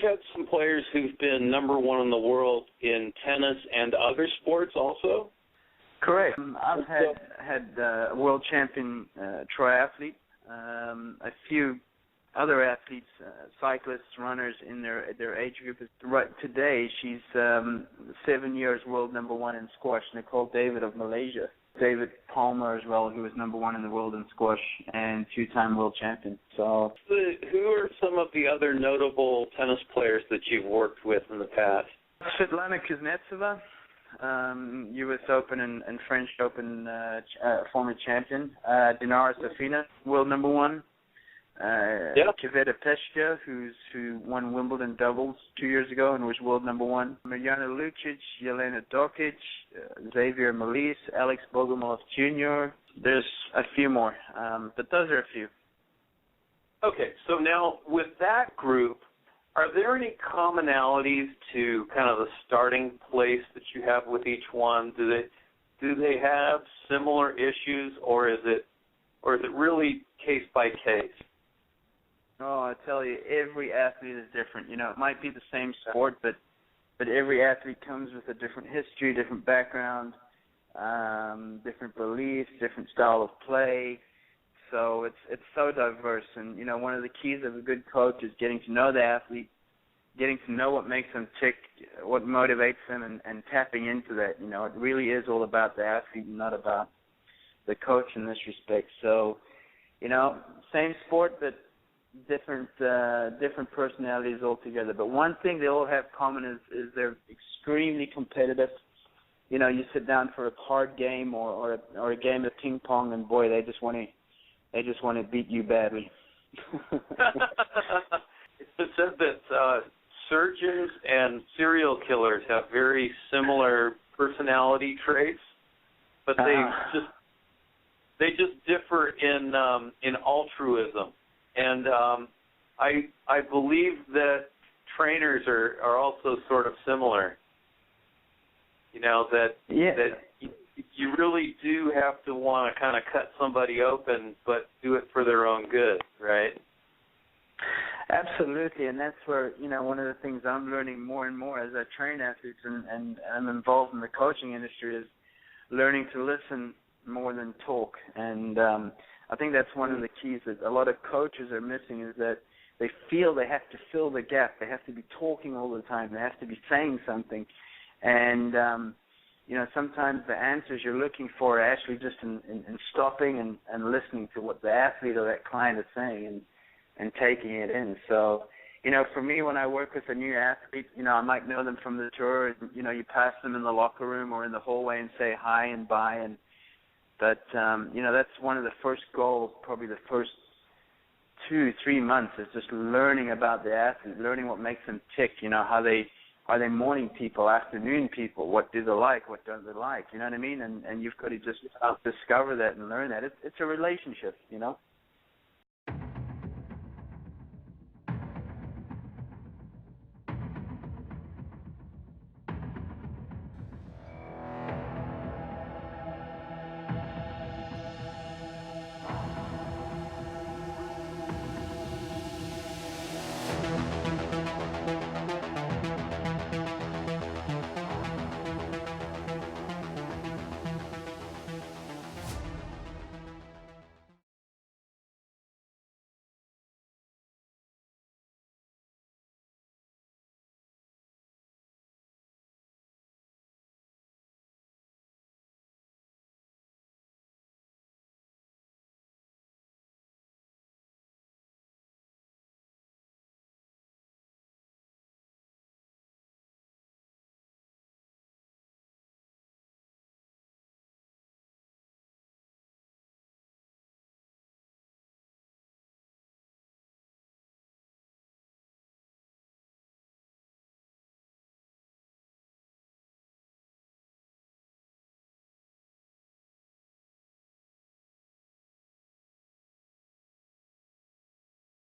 you've had some players who've been number one in the world in tennis and other sports also? Correct. I've had a world champion triathlete, a few other athletes, cyclists, runners in their age group. Right today, she's 7 years world number one in squash, Nicole David of Malaysia. David Palmer as well, who was number one in the world in squash and two-time world champion. So, who are some of the other notable tennis players that you've worked with in the past? Svetlana Kuznetsova, U.S. Open and French Open former champion. Dinara Safina, world number one. Kaveta Peshka, who won Wimbledon doubles 2 years ago and was world number one. Mirjana Lucic, Jelena Dokic, Xavier Malisse, Alex Bogomolov Jr. There's a few more, but those are a few. Okay, so now with that group, are there any commonalities to kind of the starting place that you have with each one? Do they have similar issues, or is it really case by case? Oh, I tell you, every athlete is different. You know, it might be the same sport, but every athlete comes with a different history, different background, different beliefs, different style of play. So it's so diverse. And, you know, one of the keys of a good coach is getting to know the athlete, getting to know what makes them tick, what motivates them, and tapping into that. You know, it really is all about the athlete and not about the coach in this respect. So, you know, same sport, but different personalities altogether. But one thing they all have common is they're extremely competitive. You know, you sit down for a card game or a game of ping pong, and boy, they just want to beat you badly. It's said that surgeons and serial killers have very similar personality traits, but they just differ in altruism. And I believe that trainers are also sort of similar. You know, that you really do have to want to kind of cut somebody open, but do it for their own good, right? Absolutely, and that's where, you know, one of the things I'm learning more and more as I train athletes and I'm involved in the coaching industry is learning to listen more than talk. And I think that's one of the keys that a lot of coaches are missing, is that they feel they have to fill the gap. They have to be talking all the time. They have to be saying something. And, you know, sometimes the answers you're looking for are actually just in stopping and listening to what the athlete or that client is saying and taking it in. So, you know, for me, when I work with a new athlete, you know, I might know them from the tour. And, you know, you pass them in the locker room or in the hallway and say hi and bye. But, you know, that's one of the first goals, probably the first 2-3 months, is just learning about the athlete, learning what makes them tick, you know, are they morning people, afternoon people, what do they like, what don't they like, you know what I mean? And you've got to just discover that and learn that. It's a relationship, you know.